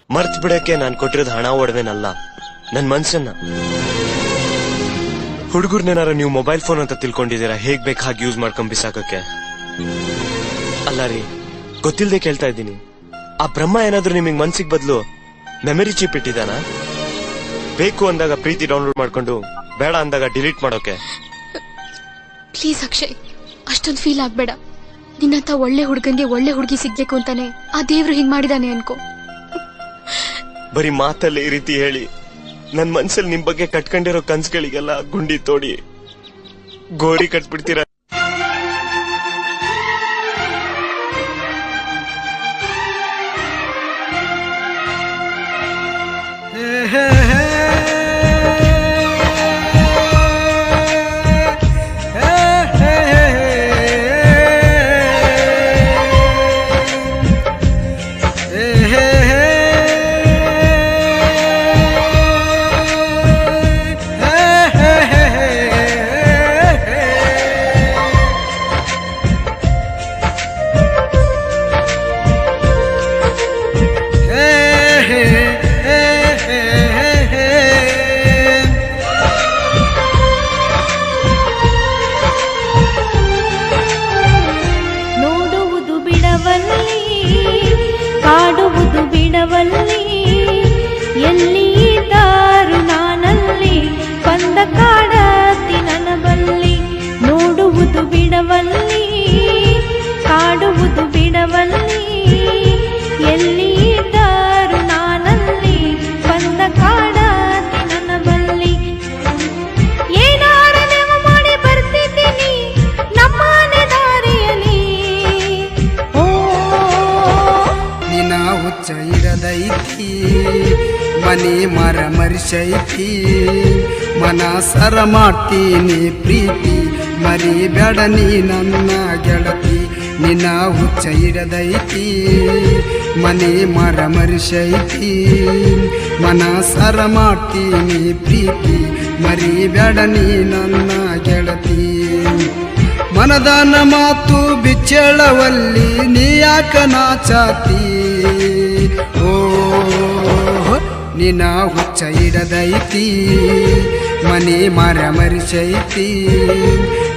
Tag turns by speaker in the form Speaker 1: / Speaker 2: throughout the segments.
Speaker 1: ಮರ್ತ್ ಬಿಡಕ್ಕೆ ನಾನ್ ಕೊಟ್ಟಿರೋದು ಹಣ ಒಡವೆನಲ್ಲ, ನನ್ ಮನ್ಸನ್ನ. ಹುಡುಗರ್ನೇನಾರ ನೀವು ಮೊಬೈಲ್ ಫೋನ್ ಅಂತ ತಿಳ್ಕೊಂಡಿದ್ದೀರಾ, ಹೇಗ್ ಬೇಕು ಹಾಗೆ ಯೂಸ್ ಮಾಡ್ಕೊಂಡ್ ಬಿಸಾಕಕ್ಕೆ. ಅಲ್ಲ ರೀ, ಗೊತ್ತಿಲ್ದೆ ಕೇಳ್ತಾ ಇದ್ದೀನಿ, ಆ ಬ್ರಹ್ಮ ಏನಾದ್ರೂ ನಿಮಗ್ ಮನ್ಸಿಗೆ ಬದಲು ಮೆಮರಿ ಚಿಪ್ ಇಟ್ಟಿದಾನ? ಬೇಕು ಅಂದಾಗ ಪ್ರೀತಿ ಡೌನ್ಲೋಡ್ ಮಾಡ್ಕೊಂಡು ಬೇಡ ಅಂದಾಗ ಡಿಲೀಟ್ ಮಾಡೋಕೆ.
Speaker 2: ಪ್ಲೀಸ್ ಅಕ್ಷಯ್, ಅಷ್ಟೊಂದು ಫೀಲ್ ಆಗ್ಬೇಡ. ನಿನ್ನಂತ ಒಳ್ಳೆ ಹುಡುಗಂಗೆ ಒಳ್ಳೆ ಹುಡುಗಿ ಸಿಗ್ಬೇಕು ಅಂತಾನೆ ಆ ದೇವ್ರು ಹಿಂಗ್ ಮಾಡಿದಾನೆ ಅನ್ಕೋ.
Speaker 1: ಬರೀ ಮಾತಲ್ಲಿ ಈ ರೀತಿ ಹೇಳಿ ನನ್ ಮನ್ಸಲ್ಲಿ ನಿಮ್ ಬಗ್ಗೆ ಕಟ್ಕೊಂಡಿರೋ ಕನ್ಸುಗಳಿಗೆಲ್ಲ ಗುಂಡಿ ತೋಡಿ ಗೋರಿ ಕಟ್ಬಿಡ್ತೀರ.
Speaker 3: ಕಾಡುವುದು ಬಿಡವಲ್ಲಿ ಎಲ್ಲಿದ್ದಾರು ನಾನಲ್ಲಿ ಬಂದ ಕಾಡತಿ ನನ್ನ ಬಲ್ಲಿ. ನೋಡುವುದು ಬಿಡವಲ್ಲಿ ಕಾಡುವುದು ಬಿಡವಲ್ಲಿ ಎಲ್ಲಿದ್ದಾರು ನಾನಲ್ಲಿ ಬಂದ ಕಾಡತಿ ನನ್ನ ಬಲ್ಲಿ. ಏನಾರ ನೀವು ಮಾಡಿ ಬರ್ತಿದ್ದೀನಿ ನಮ್ಮನೆ ದಾರಿಯಲ್ಲಿ.
Speaker 4: ಹುಚ್ಚ ಇರದೈತಿ ಮನೆ ಮರ ಮರಿಸೈತಿ, ಮನಸರ ಮಾಡ್ತೀನಿ ಪ್ರೀತಿ ಮರಿಬೇಡ ನೀ ನನ್ನ ಗೆಳತಿ. ನಿನ್ನ ಹುಚ್ಚ ಇರದೈತಿ ಮನೆ ಮರ ಮರಿಸೈತಿ, ಮನಸರ ಮಾಡ್ತೀನಿ ಪ್ರೀತಿ ಮರಿಬೇಡ ನೀ ನನ್ನ ಗೆಳತಿ. ಮನದಾನ ಮಾತು ಬಿಚ್ಚಳವಲ್ಲಿ ನೀ ಯಾಕ ನಾಚಾತಿ. ಓ ನಿನ್ನ ಹುಚ್ಚ ಇಡದೈತಿ ಮನೆ ಮರ ಮರಿಸೈತಿ,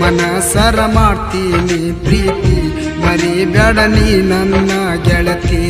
Speaker 4: ಮನಸರ ಮಾಡ್ತೀನಿ ಪ್ರೀತಿ ಮರಿಬೇಡ ನೀ ನನ್ನ ಗೆಳತಿ.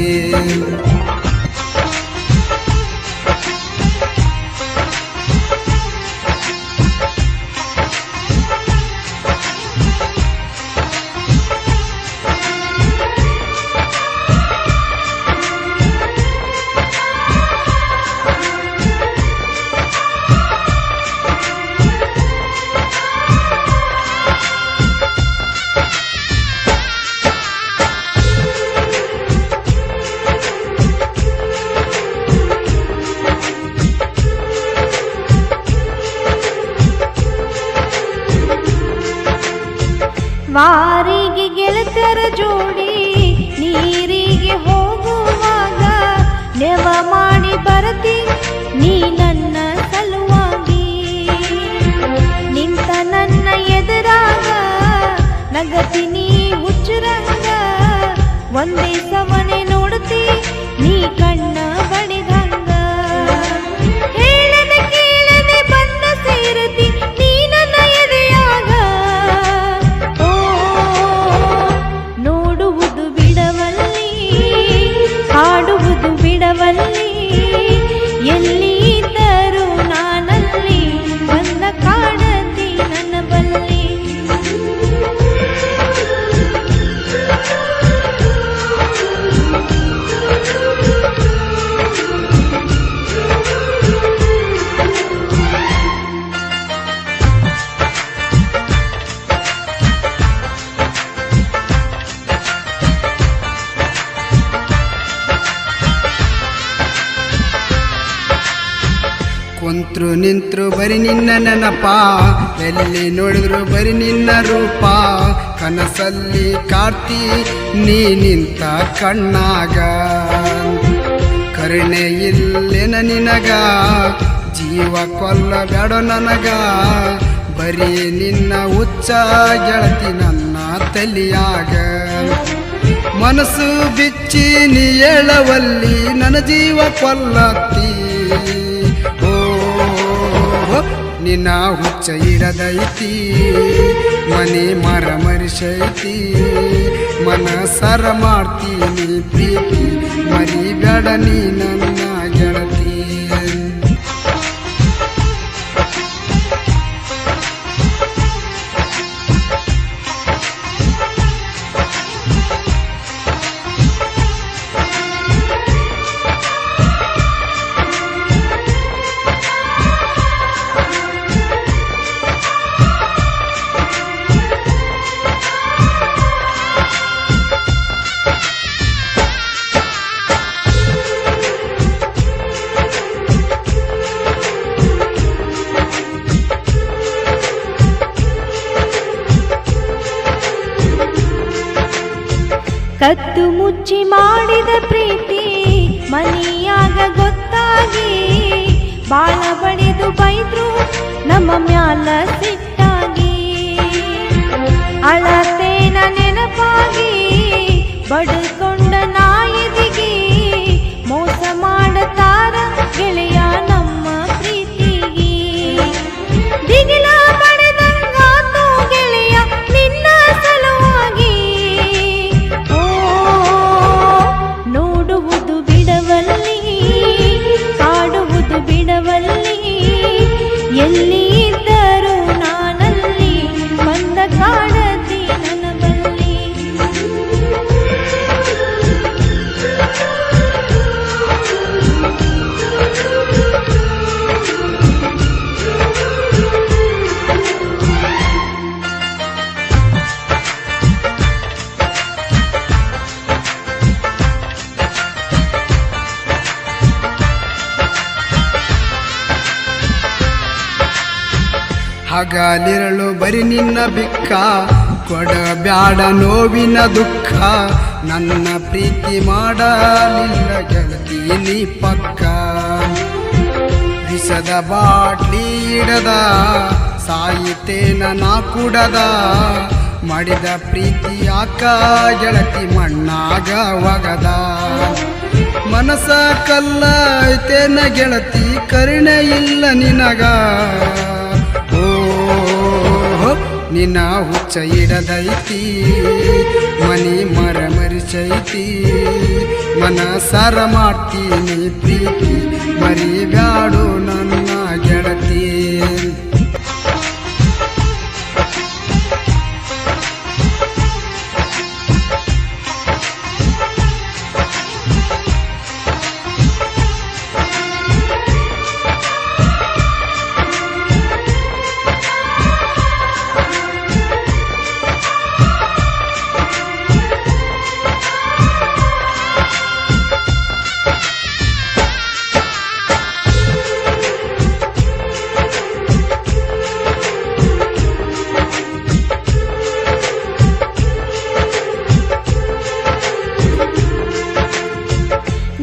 Speaker 3: ವಾರಿಗೆ ಗೆಳತರ ಜೋಡಿ ನೀರಿಗೆ ಹೋಗುವಾಗ ನೆವ ಮಾಡಿ ಬರತಿ ನೀ ನನ್ನ ಸಲುವಾಗಿ. ನಿಂತ ನನ್ನ ಎದುರಾಗ ನಗತಿ ನೀ ಹುಚ್ಚರಂಗ, ಒಂದೇ ಸಮನೆ ನೋಡುತ್ತಿ ನೀ ಕಣ್ಣ ಬಡಿದಂಗ. ಹೇಳದೆ ಕೇಳದೆ ಬಂದ ಸೇರತಿ ನೀ ನನ್ನ ಎದೆಯಾಗ. ನೋಡುವುದು ಬಿಡವಲ್ಲಿ ಕಾಡುವುದು ಬಿಡವಲ್ಲಿ ಎಲ್ಲಿದ್ದರೂ ನಾನಲ್ಲಿ ಬಂದ ಕಾಡತಿ ನನ್ನ ಬಲ್ಲಿ.
Speaker 4: ಕುಂತ್ರು ನಿಂತ್ರು ಬರಿ ನಿನ್ನ ನೆನಪ, ಎಲ್ಲಿ ನೋಡಿದ್ರು ಬರಿ ನಿನ್ನ ರೂಪ. ಕನಸಲ್ಲಿ ಕಾಡ್ತಿ ನೀ ನಿಂತ ಕಣ್ಣಾಗ, ಕರುಣೆ ಇಲ್ಲೇನ ನಿನಗ, ಜೀವ ಕೊಲ್ಲಬೇಡ ನನಗ. ಬರೀ ನಿನ್ನ ಹುಚ್ಚ ಗೆಳತಿ ನನ್ನ ತಲಿಯಾಗ. ಮನಸ್ಸು ಬಿಚ್ಚಿ ನೀ ಹೇಳವಲ್ಲಿ ನನ್ನ ಜೀವ ಕೊಲ್ಲತ್ತಿ ಓ ನಿನ್ನ ಹುಚ್ಚ ಹಿಡದೈತಿ ಮನೆ ಮರ ಮರಿಸೈತಿ ಮನಸರ ಮಾಡ್ತೀನಿ ಪ್ರೀತಿ ಮರಿಬೇಡ ನೀ ನನ್ನ ಗೆಳತಿ
Speaker 3: ಕತ್ತು ಮುಚ್ಚಿ ಮಾಡಿದ ಪ್ರೀತಿ ಮನಿಯಾಗ ಗೊತ್ತಾಗಿ ಬಾಳ ಬಡಿದು ಬೈದ್ರು ನಮ್ಮ ಮ್ಯಾಲ ಸಿಟ್ಟಾಗಿ ಅಳತೇನ ನೆನಪಾಗಿ ಬಡ್ಕೊಂಡ ನಾಯಿದಿಗೆ ಮೋಸ ಮಾಡತಾರ ಗೆಳೆಯ ನಮ್ಮ ಪ್ರೀತಿಗೆ ದಿಗಿಲ ಪಡೆದಂಗಾತು ಗೆಳೆಯ ನಿನ್ನ ಸಲುವಾಗಿ ನೋಡುವುದು ಬಿಡವಲ್ಲಿ ಕಾಡುವುದು ಬಿಡವಲ್ಲಿ ಎಲ್ಲಿ ಇದ್ದರೂ ನಾನಲ್ಲಿ ಬಂದ ಕಾಡತಿ ನನ್ನ ಬಲ್ಲಿ
Speaker 4: ಹಗಲಿರಳು ಬರಿ ನಿನ್ನ ಬಿಕ್ಕ ಕೊಡಬ್ಯಾಡ ನೋವಿನ ದುಃಖ ನನ್ನ ಪ್ರೀತಿ ಮಾಡಲಿಲ್ಲ ಗೆಳತಿ ನೀ ಪಕ್ಕ ವಿಷದ ಬಾಟ್ಲಿ ಇಡದ ಸಾಯಿತೇನ ನಾ ಕುಡದ ಮಾಡಿದ ಪ್ರೀತಿ ಯಾಕ ಗೆಳತಿ ಮಣ್ಣಾಗ ಒಗದ ಮನಸ ಕಲ್ಲ ಐತೇನ ಗೆಳತಿ ಕರುಣೆ ಇಲ್ಲ ನಿನಗ ನಿನ್ನ ಹುಚ್ಚ ಹಿಡದೈತಿ ಮನಿ ಮರ ಮರಿಸೈತಿ ಮನಸಾರ ಮಾಡ್ತೀನಿ ಪ್ರೀತಿ ಮರಿಬ್ಯಾಡು ನನ್ನ ಗೆಳತಿ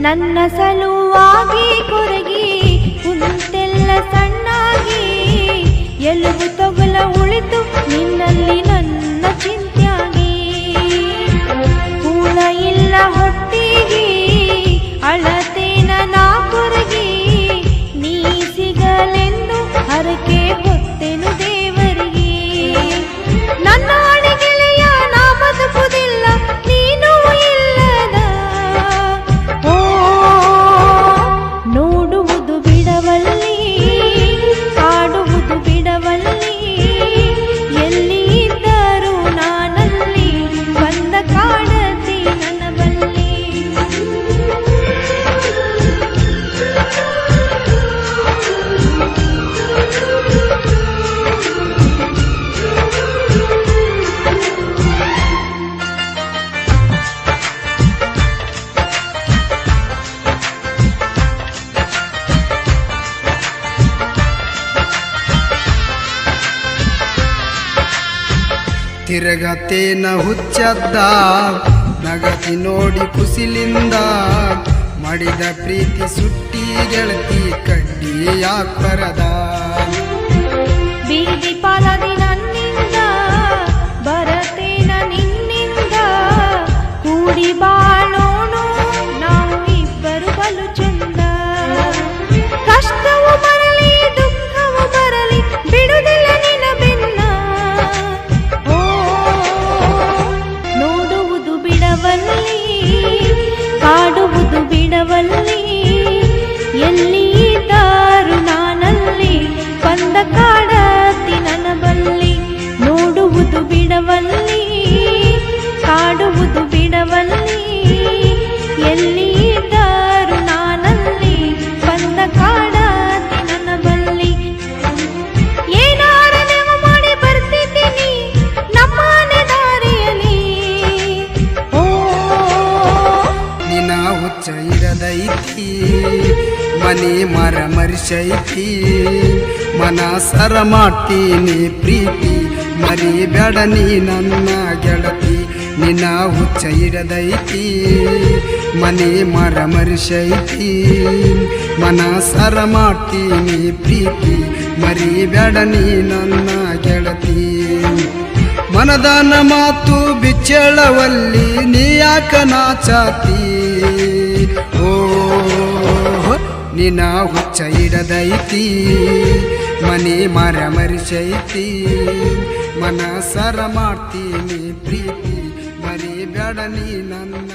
Speaker 3: ನನ್ನ ಸಲುವಾಗಿ ಕೊರಗಿ ಕುಂತೆಲ್ಲ ಸಣ್ಣಾಗಿ ಎಲುಬು ತೊಗಲ ಉಳಿತು ನಿನ್ನಲ್ಲಿ ನನ್ನ ಚಿಂತ್ಯಾಗಿ ಕೂಳ ಇಲ್ಲ ಹೊಟ್ಟಿಗೆ ಅಳತೇನ ನಾ ಕೊರಗಿ ನೀ ಸಿಗಲೆಂದು ಹರಕೆ ಹೊತ್ತೆನು ದೇವರಿಗೆ ನನ್ನ ಅಡಿಗೆಳೆಯ ನಾ ಬದುಕುವುದಿಲ್ಲ ನೀನು ಇಲ್ಲದ ನೋಡುವುದು ಬಿಡವಲ್ಲಿ ಕಾಡುವುದು ಬಿಡವಲ್ಲಿ ಎಲ್ಲಿ ಇದ್ದರೂ ನಾನಲ್ಲಿ ಬಂದ ಕಾಡತಿ ನನ್ನ ಬಲ್ಲಿ
Speaker 4: ತಿರಗತೇನ ಹುಚ್ಚದ್ದ ನಗತಿ ನೋಡಿ ಕುಸಿಲಿಂದ ಮಾಡಿದ ಪ್ರೀತಿ ಸುಟ್ಟಿ ಗೆಳತಿ ಕಡ್ಡಿ ಯಾಕರದ
Speaker 3: ಬೀದಿ ಪಾಲದಿ ನನ್ನಿಂದ ಬರತೇನ ನಿನ್ನಿಂದ ಕೂಡಿ ಕೂಡಿ ಬಾಳೋಣ ನಾವು ಇಬ್ಬರು ಬಲು ಚಂದ. ಕಷ್ಟವು ಬರಲಿ ದುಃಖವು ಬರಲಿ ಬಿಡುವುದಿಲ್ಲ ನಿನ್ನ ಬೆನ್ನ. ಓ ನೋಡುವುದು ಬಿಡವಲ್ಲಿ ಕಾಡುವುದು ಬಿಡವಲ್ಲಿ ಎಲ್ಲಿ ಇದ್ದಾರು ನಾನಲ್ಲಿ ಬಂದ ಕಾಡತಿ ನನ್ನ ಬಲ್ಲಿ. ನೋಡುವುದು ಬಿಡವಲ್ಲಿ ಕಾಡುವುದು ಬಿಡವಲ್ಲಿ ಎಲ್ಲಿ ಇದ್ದಾರು ನಾನಲ್ಲಿ ಬಂದ ಕಾಡತಿ ನನ್ನ ಬಲ್ಲಿ. ಏನಾರ ನೆವ ಮಾಡಿ ಬರ್ತಿದ್ದೀನಿ ನಮ್ಮನೆ ದಾರಿಯಲ್ಲಿ. ಓ
Speaker 4: ನಿನ್ನ ಹುಚ್ಚ ಇರದೈತಿ ಮನೆ ಮರ ಮರಿಸೈತಿ ಮನಸರ ಮಾಡ್ತೀನಿ ಪ್ರೀತಿ ಮರಿಬೇಡ ನೀ ನನ್ನ ಗೆಳತಿ. ನಿನ್ನ ಹುಚ್ಚ ಇರದೈತಿ ಮನೆ ಮರ ಮರಿಸೈತಿ ಮನಸರ ಮಾಡ್ತೀನಿ ಪ್ರೀತಿ ಮರಿಬೇಡ ನೀ ನನ್ನ ಗೆಳತಿ. ಮನದಾನ ಮಾತು ಬಿಚ್ಚಳವಲ್ಲಿ ನೀ ಯಾಕ ನಾಚಾತಿ. ಓ ನಿನ್ನ ಹುಚ್ಚ ಇಡದೈತಿ ಮನೆ ಮರ ಮರಿಸೈತಿ ಮನಸರ ಮಾಡ್ತೀನಿ ಪ್ರೀತಿ ಮರಿಬೇಡ ನೀ ನನ್ನ